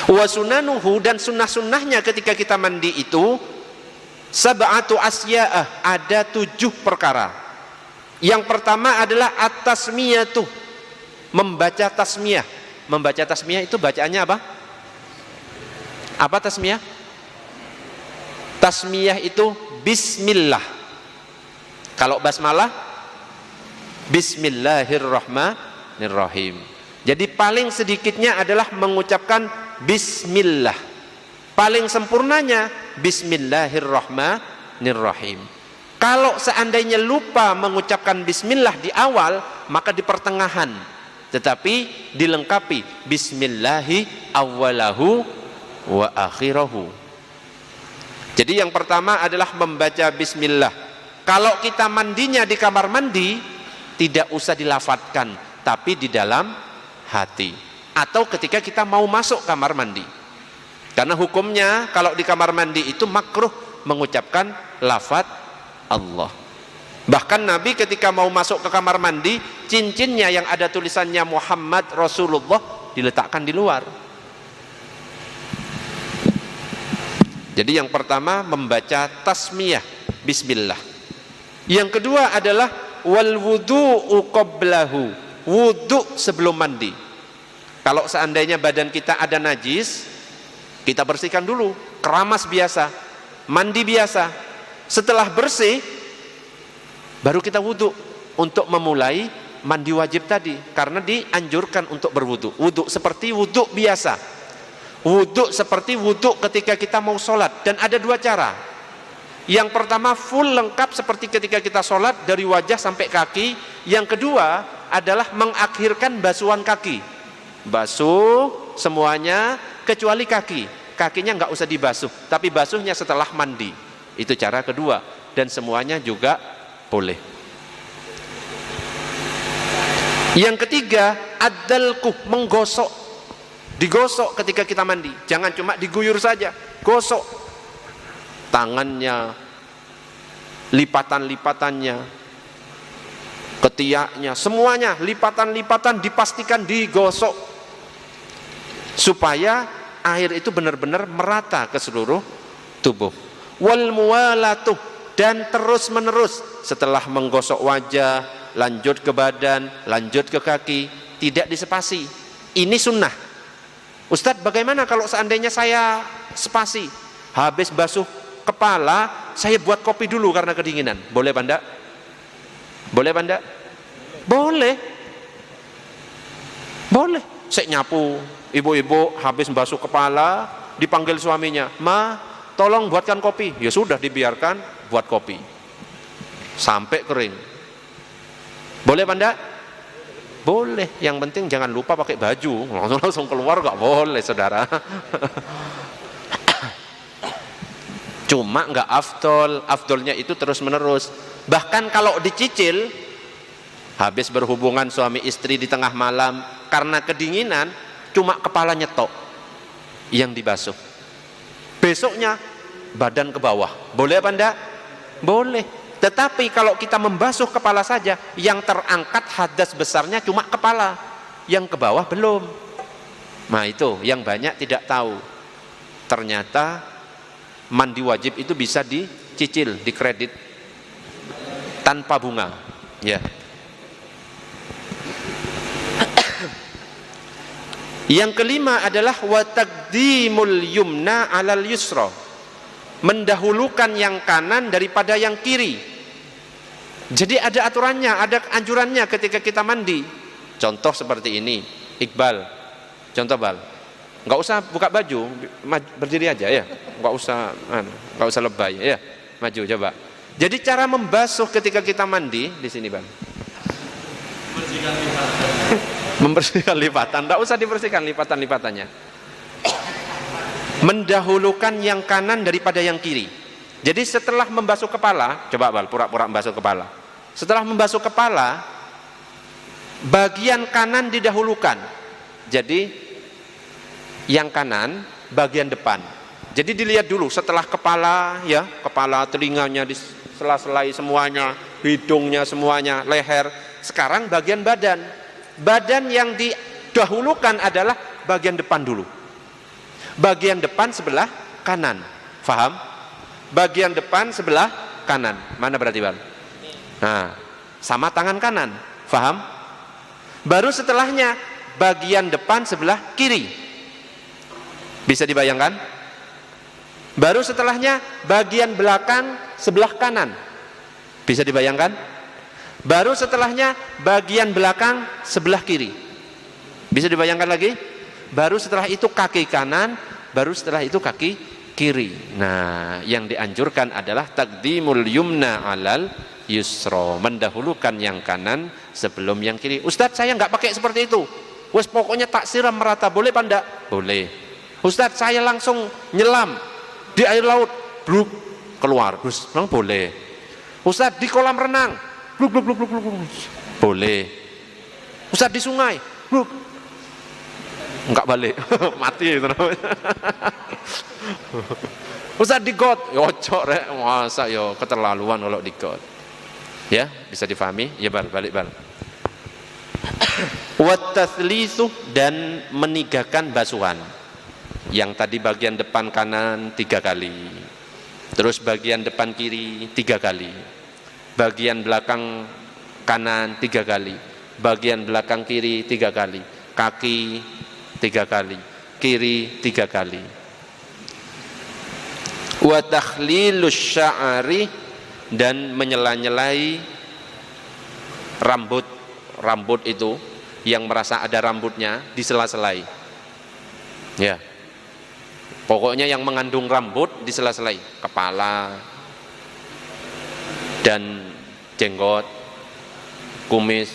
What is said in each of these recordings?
Wa sunanuhu, dan sunnah-sunnahnya ketika kita mandi itu sab'atu asya'ah, ada 7 perkara. Yang pertama adalah at-tasmiyatu, membaca tasmiyah. Membaca tasmiyah itu bacaannya apa? Apa tasmiyah? Tasmiyah itu bismillah. Kalau basmalah bismillahirrahmanirrahim. Jadi paling sedikitnya adalah mengucapkan bismillah. Paling sempurnanya bismillahirrahmanirrahim. Kalau seandainya lupa mengucapkan bismillah di awal, maka di pertengahan, tetapi dilengkapi bismillahi awwalahu wa akhirahu. Jadi yang pertama adalah membaca bismillah. Kalau kita mandinya di kamar mandi, tidak usah dilafadzkan, tapi di dalam hati, atau ketika kita mau masuk kamar mandi. Karena hukumnya kalau di kamar mandi itu makruh mengucapkan lafadz Allah. Bahkan Nabi ketika mau masuk ke kamar mandi, cincinnya yang ada tulisannya Muhammad Rasulullah diletakkan di luar. Jadi yang pertama membaca tasmiyah bismillah. Yang kedua adalah wal wudu'u qablahu, wudu sebelum mandi. Kalau seandainya badan kita ada najis, kita bersihkan dulu, keramas biasa, mandi biasa. Setelah bersih, baru kita wudu untuk memulai mandi wajib tadi, karena dianjurkan untuk berwudu. Wudu seperti wudu biasa. Wudu seperti wudu ketika kita mau sholat, dan ada 2 cara. Yang pertama full lengkap seperti ketika kita sholat dari wajah sampai kaki. Yang kedua adalah mengakhirkan basuhan kaki, basuh semuanya kecuali kaki. Kakinya nggak usah dibasuh, tapi basuhnya setelah mandi. Itu cara kedua, dan semuanya juga boleh. Yang ketiga ad-dalquh, menggosok. Digosok ketika kita mandi, jangan cuma diguyur saja, gosok tangannya, lipatan-lipatannya, ketiaknya, semuanya lipatan-lipatan dipastikan digosok supaya air itu benar-benar merata ke seluruh tubuh. Wal muwalatuh, dan terus-menerus setelah menggosok wajah, lanjut ke badan, lanjut ke kaki, tidak dispasi. Ini sunnah. Ustadz, bagaimana kalau seandainya saya spasi, habis basuh kepala saya buat kopi dulu karena kedinginan, boleh apa enggak? Boleh apa enggak? Boleh. Boleh. Saya nyapu, ibu-ibu habis basuh kepala, dipanggil suaminya, "Ma, tolong buatkan kopi." Ya sudah, dibiarkan buat kopi sampai kering. Boleh apa enggak? Boleh. Yang penting jangan lupa pakai baju, langsung keluar nggak boleh, saudara. Cuma nggak afdol. Afdolnya itu terus menerus. Bahkan kalau dicicil, habis berhubungan suami istri di tengah malam karena kedinginan, cuma kepalanya tok yang dibasuh, besoknya badan ke bawah, boleh apa enggak? Boleh. Tetapi kalau kita membasuh kepala saja, yang terangkat hadas besarnya cuma kepala, yang ke bawah belum. Nah itu yang banyak tidak tahu. Ternyata mandi wajib itu bisa dicicil, dikredit tanpa bunga. Ya. Yang kelima adalah wa taqdimul yumna 'alal yusra, mendahulukan yang kanan daripada yang kiri. Jadi ada aturannya, ada anjurannya ketika kita mandi. Contoh seperti ini, Iqbal. Contoh, Bal. Enggak usah buka baju, berdiri aja ya. Enggak usah lebay ya. Maju coba. Jadi cara membasuh ketika kita mandi di sini, Bang. Membersihkan lipatan. Enggak usah dibersihkan lipatan-lipatannya. Mendahulukan yang kanan daripada yang kiri. Jadi setelah membasuh kepala, coba Bal, pura-pura membasuh kepala. Setelah membasuh kepala, bagian kanan didahulukan. Jadi yang kanan bagian depan. Jadi dilihat dulu setelah kepala, ya, kepala, telinganya, sela-selai semuanya, hidungnya semuanya, leher. Sekarang bagian badan. Badan yang didahulukan adalah bagian depan dulu. Bagian depan sebelah kanan. Faham? Bagian depan sebelah kanan. Mana berarti, Bang? Nah, sama tangan kanan. Faham? Baru setelahnya bagian depan sebelah kiri. Bisa dibayangkan? Baru setelahnya bagian belakang sebelah kanan. Bisa dibayangkan? Baru setelahnya bagian belakang sebelah kiri. Bisa dibayangkan lagi? Baru setelah itu kaki kanan, baru setelah itu kaki kiri. Nah, yang dianjurkan adalah taqdimul yumna alal yusra, mendahulukan yang kanan sebelum yang kiri. Ustadz, saya nggak pakai seperti itu. Wes pokoknya tak siram merata, boleh apa enggak? Boleh. Ustadz, saya langsung nyelam di air laut, bluk keluar, terus memang boleh. Ustadz, di kolam renang, bluk bluk bluk bluk bluk, boleh. Ustadz, di sungai, bluk, enggak balik, mati itu namanya. Ustadz, di got, yocok rek, masa yo keterlaluan kalau di got. Ya, bisa difahami? Ya, balik. Wat tatslitsu, dan menigakan basuhan. Yang tadi bagian depan kanan 3 kali, terus bagian depan kiri 3 kali, bagian belakang kanan 3 kali, bagian belakang kiri 3 kali, kaki 3 kali, kiri 3 kali. Wa takhlilus sya'ri, dan menyela-nyelai rambut itu yang merasa ada rambutnya disela-selai. Ya. Pokoknya yang mengandung rambut disela-selai, kepala dan jenggot, kumis,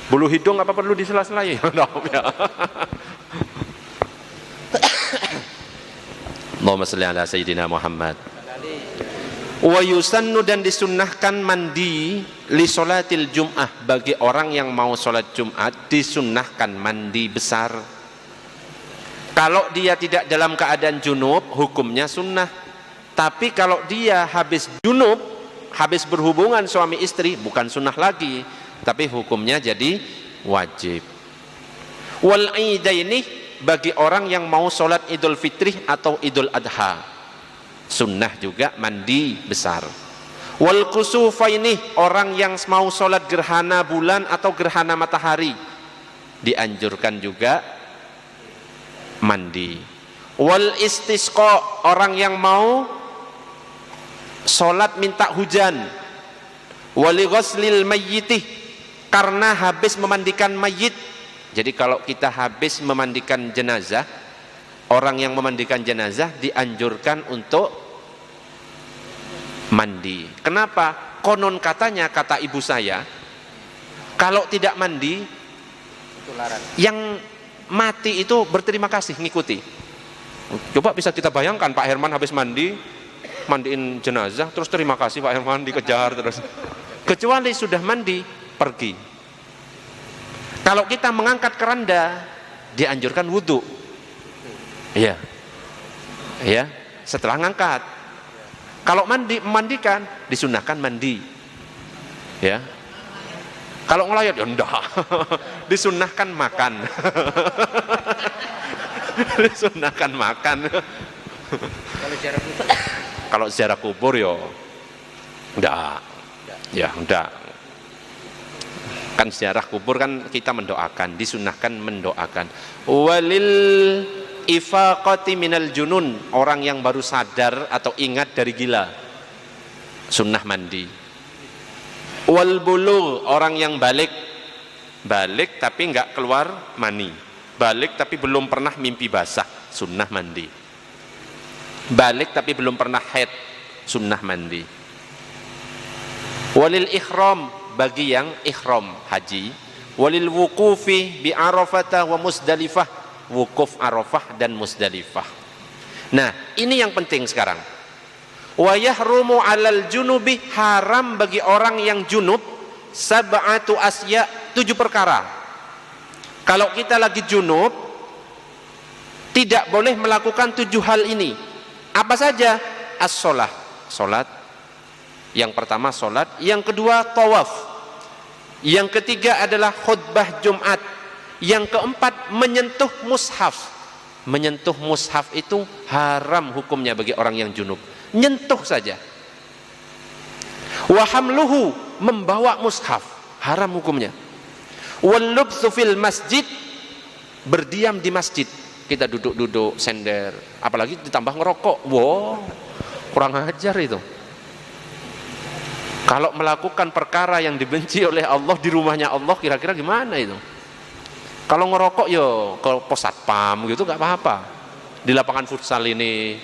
bulu hidung apa perlu disela-selai? Ya. Allahumma shalli ala sayyidina Muhammad. Wa yusannu, dan disunnahkan mandi li sholatil jum'ah, bagi orang yang mau sholat Jumat disunnahkan mandi besar. Kalau dia tidak dalam keadaan junub, hukumnya sunnah. Tapi kalau dia habis junub, habis berhubungan suami istri, bukan sunnah lagi, tapi hukumnya jadi wajib. Wal idaini, bagi orang yang mau sholat Idul Fitri atau Idul Adha, sunnah juga mandi besar. Wal kusufaini, orang yang mau sholat gerhana bulan atau gerhana matahari, dianjurkan juga mandi. Wal istisqa, orang yang mau sholat minta hujan. Wali ghuslil mayyiti, karena habis memandikan mayit. Jadi kalau kita habis memandikan jenazah, orang yang memandikan jenazah dianjurkan untuk mandi. Kenapa? Konon katanya, kata ibu saya, kalau tidak mandi, yang mati itu berterima kasih ngikuti. Coba bisa kita bayangkan Pak Herman habis mandiin jenazah, terus terima kasih Pak Herman, dikejar terus. Kecuali sudah mandi, pergi. Kalau kita mengangkat keranda, dianjurkan wudhu. Iya. Ya, setelah ngangkat. Kalau memandikan, disunahkan mandi. Ya. Kalau ngelayat ya enggak. Disunnahkan makan. Disunnahkan makan. Kalau ziarah kubur ya enggak. Ya enggak. Kan ziarah kubur kan kita mendoakan, disunnahkan mendoakan. Walil ifaqati minal junun, orang yang baru sadar atau ingat dari gila, sunnah mandi. Wal bulugh, orang yang balik tapi enggak keluar mani, balik tapi belum pernah mimpi basah, sunnah mandi. Balik tapi belum pernah haid, sunnah mandi. Walil ihram, bagi yang ihram haji. Walil wuqufi bi Arafah wa Musdalifah, wukuf Arafah dan Musdalifah. Nah, ini yang penting sekarang. Wa yahrumu 'alal junubi, haram bagi orang yang junub, sab'atu asya, 7 perkara. Kalau kita lagi junub, tidak boleh melakukan 7 hal ini. Apa saja? As-sholah, sholat. Yang pertama sholat, yang kedua tawaf, yang ketiga adalah khutbah Jumat, yang keempat menyentuh mushaf. menyentuh mushaf itu haram hukumnya bagi orang yang junub. Nyentuh saja. Wa hamluhu, membawa mushaf, haram hukumnya. Wal lubthu fil masjid, berdiam di masjid. Kita duduk-duduk sender, apalagi ditambah ngerokok. Wow, kurang ajar itu. Kalau melakukan perkara yang dibenci oleh Allah di rumahnya Allah, kira-kira gimana itu? Kalau ngerokok yo ke pos satpam gitu nggak apa-apa. Di lapangan futsal ini.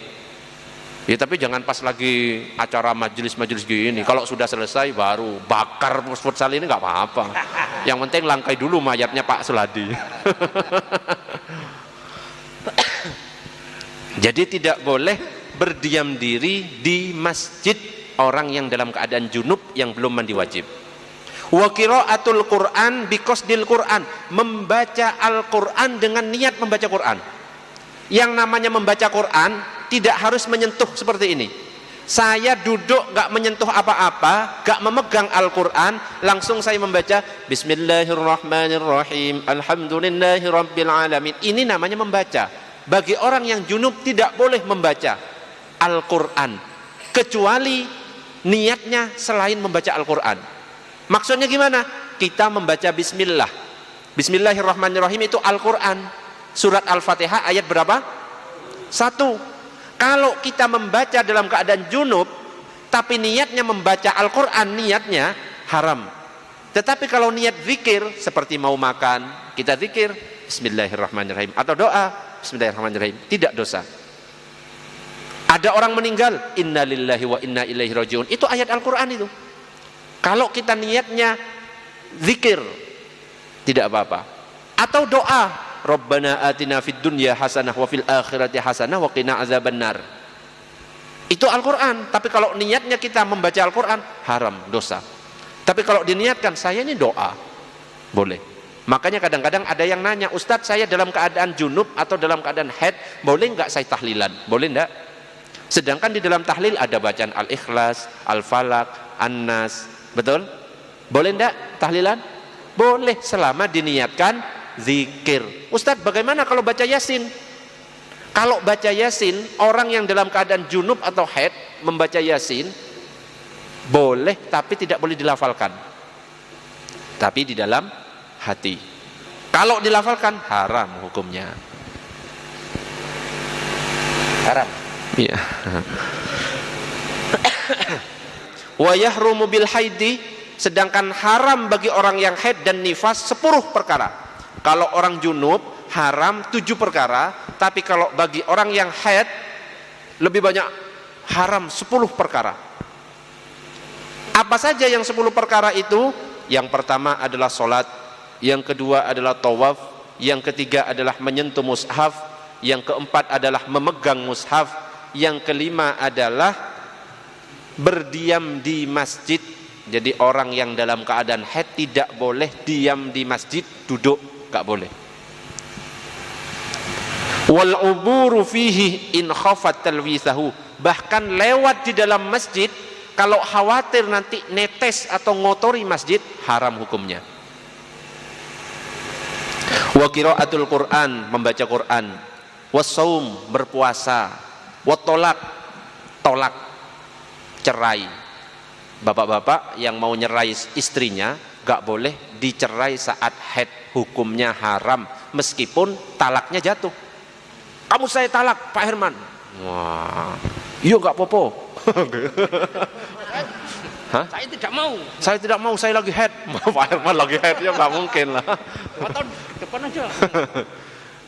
Ya tapi jangan pas lagi acara majelis-majelis gini. Kalau sudah selesai baru bakar pos futsal ini nggak apa-apa. Yang penting langkai dulu mayatnya Pak Suladi. Jadi tidak boleh berdiam diri di masjid orang yang dalam keadaan junub yang belum mandi wajib. Wa qiraatul Qur'an bi qasdil Qur'an, membaca Al-Qur'an dengan niat membaca Qur'an. Yang namanya membaca Qur'an tidak harus menyentuh seperti ini. Saya duduk gak menyentuh apa-apa, gak memegang Al-Qur'an, langsung saya membaca Bismillahirrahmanirrahim, Alhamdulillahirabbil alamin. Ini namanya membaca. Bagi orang yang junub tidak boleh membaca Al-Qur'an kecuali niatnya selain membaca Al-Qur'an. Maksudnya gimana? Kita membaca bismillah. Bismillahirrahmanirrahim itu Al-Qur'an. Surat Al-Fatihah ayat berapa? 1. Kalau kita membaca dalam keadaan junub tapi niatnya membaca Al-Qur'an, niatnya haram. Tetapi kalau niat zikir seperti mau makan, kita zikir Bismillahirrahmanirrahim atau doa Bismillahirrahmanirrahim, tidak dosa. Ada orang meninggal, innalillahi wa inna ilaihi rajiun, itu ayat Al-Qur'an itu. Kalau kita niatnya zikir, tidak apa-apa. Atau doa, Rabbana atina fid dunya hasanah wa fil akhirati hasanah wa qina azabannar. Itu Al-Qur'an. Tapi kalau niatnya kita membaca Al-Qur'an, haram, dosa. Tapi kalau diniatkan saya ini doa, boleh. Makanya kadang-kadang ada yang nanya, Ustadz saya dalam keadaan junub atau dalam keadaan haid, boleh nggak saya tahlilan? Boleh enggak? Sedangkan di dalam tahlil ada bacaan Al-Ikhlas, Al-Falaq, An-Nas. Betul? Boleh enggak tahlilan? Boleh selama diniatkan zikir. Ustadz bagaimana kalau baca Yasin? Kalau baca Yasin, orang yang dalam keadaan junub atau haid membaca Yasin boleh, tapi tidak boleh dilafalkan. Tapi di dalam hati. Kalau dilafalkan haram hukumnya. Haram. Iya. Wa yahrumu bil haidi, sedangkan haram bagi orang yang haid dan nifas 10 perkara. Kalau orang junub haram 7 perkara, tapi kalau bagi orang yang haid lebih banyak, haram 10 perkara. Apa saja yang 10 perkara itu? Yang pertama adalah salat, yang kedua adalah tawaf, yang ketiga adalah menyentuh mushaf, yang keempat adalah memegang mushaf, yang kelima adalah berdiam di masjid. Jadi orang yang dalam keadaan haid tidak boleh diam di masjid, duduk, gak boleh. Wal uburu fihi in khafat talwisahu, bahkan lewat di dalam masjid kalau khawatir nanti netes atau ngotori masjid, haram hukumnya. Wa qiraatul Qur'an, membaca Qur'an, wasaum, berpuasa, wa tolak, tolak, cerai. Bapak-bapak yang mau nyerai istrinya gak boleh dicerai saat haid, hukumnya haram meskipun talaknya jatuh. Kamu saya talak Pak Herman. Wah, iya gak popo. Hah? Saya tidak mau. Saya tidak mau, saya lagi haid. Pak Herman lagi haid ya nggak mungkin lah. Atau depan aja.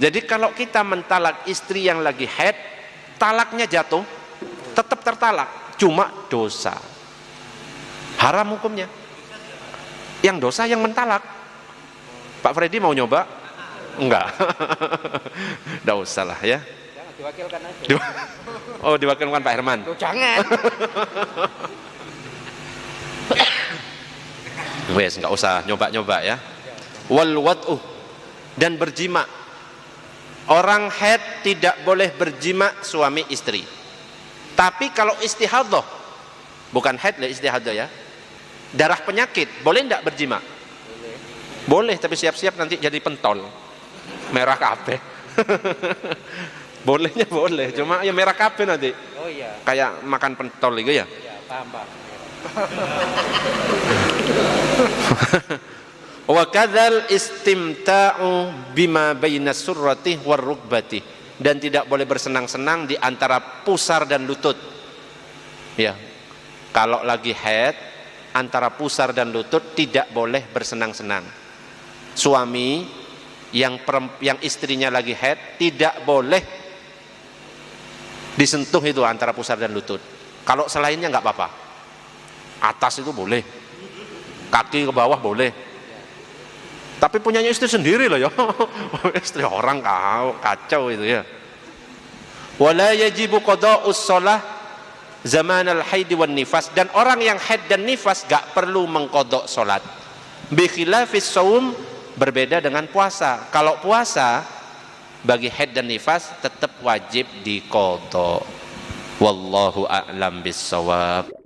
Jadi kalau kita mentalak istri yang lagi haid, talaknya jatuh, tetap tertalak, cuma dosa. Haram hukumnya. Yang dosa yang mentalak. Pak Freddy mau nyoba? Enggak. Nggak usah lah ya. Diwakilkan aja. Oh, diwakilkan Pak Herman. Tuh, jangan. Wes, nggak usah nyoba-nyoba ya. Wal wad'u, dan berjima. Orang haid tidak boleh berjima suami istri. Tapi kalau istihadhah, bukan haid lah, istihadhah ya. Darah penyakit, boleh enggak berjima? Boleh. Boleh, tapi siap-siap nanti jadi pentol. Merah kabeh. Bolehnya boleh, cuma ya merah kabeh nanti. Oh iya. Kayak makan pentol gitu ya. Iya, paham. Wa kadzal istimta'u bima baina surrati war rukbati, dan tidak boleh bersenang-senang di antara pusar dan lutut. Ya. Kalau lagi haid antara pusar dan lutut tidak boleh bersenang-senang. Suami yang istrinya lagi haid tidak boleh disentuh itu antara pusar dan lutut. Kalau selainnya nggak apa-apa. Atas itu boleh, kaki ke bawah boleh. Tapi punyanya istri sendiri loh ya. Istri orang kacau itu ya. Wala yajibu qada'us shalah zaman al-haid wan nifas, dan orang yang haid dan nifas gak perlu mengqadha salat. Bi khilafis shaum, berbeda dengan puasa. Kalau puasa bagi haid dan nifas tetap wajib diqadha. Wallahu a'lam bissawab.